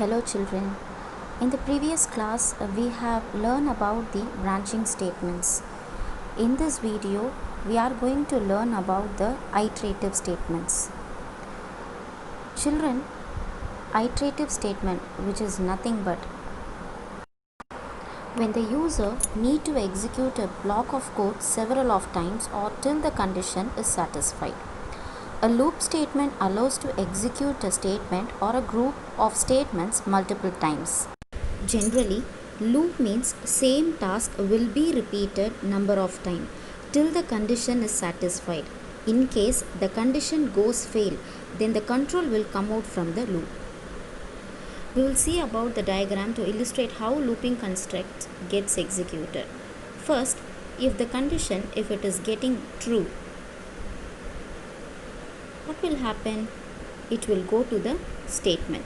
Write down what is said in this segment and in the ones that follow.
Hello children. In the previous class we have learned about the branching statements. In this video we are going to learn about the iterative statements. Children, iterative statement which is nothing but when the user need to execute a block of code several of times or till the condition is satisfied. A loop statement allows to execute a statement or a group of statements multiple times. Generally, loop means same task will be repeated number of times till the condition is satisfied. In case the condition goes fail, then the control will come out from the loop. We will see about the diagram to illustrate how looping construct gets executed. First, if the condition, if it is getting true, what will happen? It will go to the statement.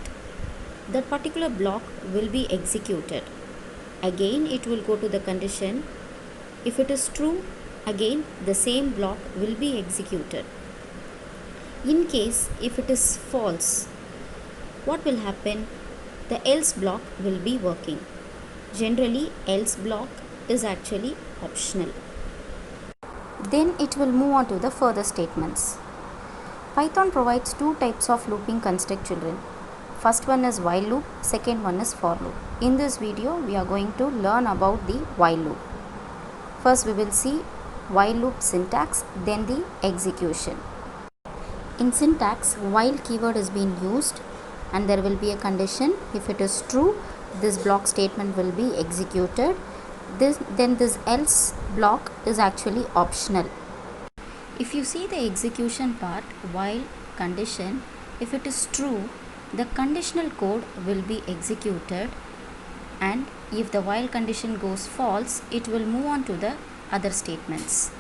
That particular block will be executed. Again it will go to the condition. If it is true, again the same block will be executed. In case if it is false, what will happen? The else block will be working. Generally else block is actually optional. Then it will move on to the further statements. Python provides two types of looping construct, children. First one is while loop, second one is for loop. In this video we are going to learn about the while loop. First we will see while loop syntax, then the execution. In syntax, while keyword is being used and there will be a condition. If it is true, this block statement will be executed. Then this else block is actually optional. If you see the execution part, while condition, if it is true, the conditional code will be executed, and if the while condition goes false, it will move on to the other statements.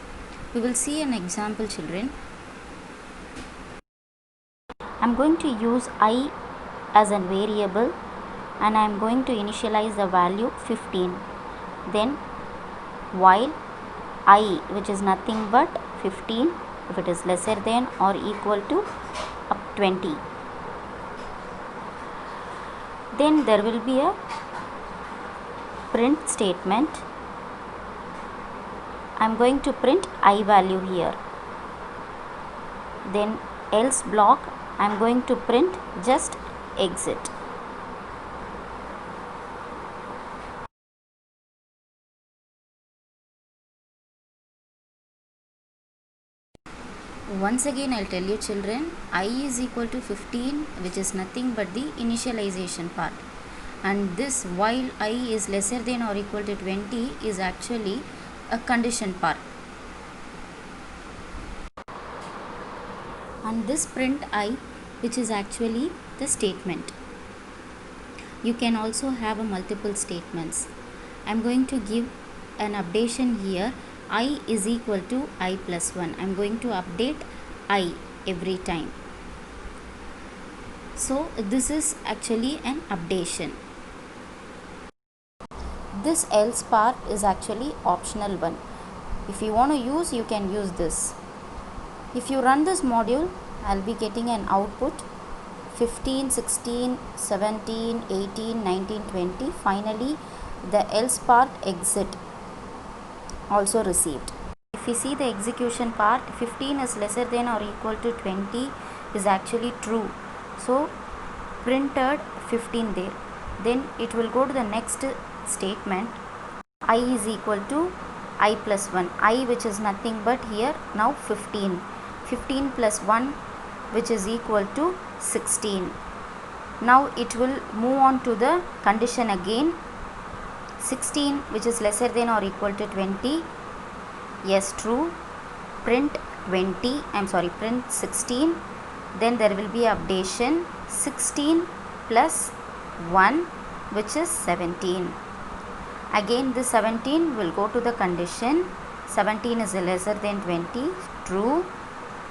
We will see an example, children. I am going to use I as a variable and I am going to initialize the value 15. Then while I, which is nothing but 15, if it is lesser than or equal to 20, then there will be a print statement. I am going to print I value here. Then else block, I am going to print just exit. Once again I'll tell you, children, I is equal to 15, which is nothing but the initialization part, and this while I is lesser than or equal to 20 is actually a condition part, and this print I, which is actually the statement. You can also have a multiple statements. I'm going to give an updation here. I is equal to I plus 1. I'm going to update I every time. So this is actually an updation. This else part is actually optional one. If you want to use, you can use this. If you run this module, I'll be getting an output 15, 16, 17, 18, 19, 20. Finally, the else part exit also received. If we see the execution part, 15 is lesser than or equal to 20 is actually true. So printed 15 there. Then it will go to the next statement. I is equal to I plus 1. I, which is nothing but here now 15. 15 plus 1, which is equal to 16. Now it will move on to the condition again. 16, which is lesser than or equal to 20. Yes, true. Print 16. Then there will be updation 16 plus 1, which is 17. Again this 17 will go to the condition. 17 is lesser than 20. True.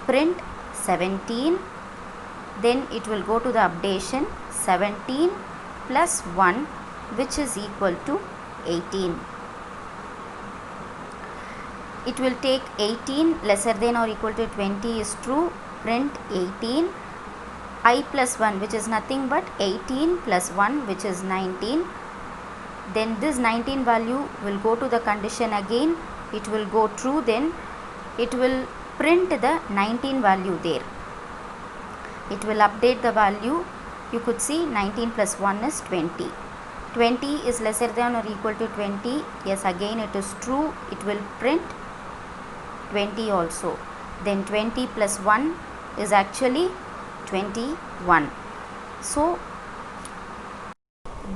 Print 17. Then it will go to the updation 17 plus 1, which is equal to 18. It will take 18 lesser than or equal to 20 is true. Print 18. I plus 1, which is nothing but 18, plus 1, which is 19. Then this 19 value will go to the condition again, it will go true, then it will print the 19 value there. It will update the value. You could see 19 plus 1 is 20. 20 is lesser than or equal to 20. Yes, again it is true. It will print 20 also. Then 20 plus 1 is actually 21. So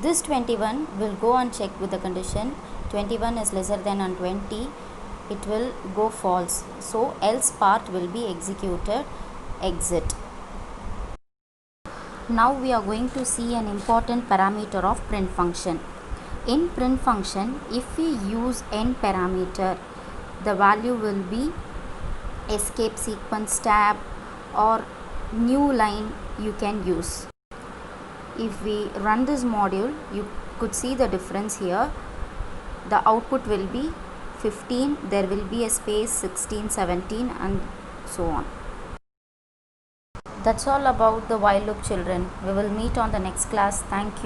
this 21 will go and check with the condition 21 is lesser than on 20. It will go false. So else part will be executed, exit. Now we are going to see an important parameter of print function. In print function, if we use n parameter, the value will be escape sequence tab or new line you can use. If we run this module, you could see the difference here. The output will be 15, there will be a space 16, 17 and so on. That's all about the while loop, children. We will meet on the next class. Thank you.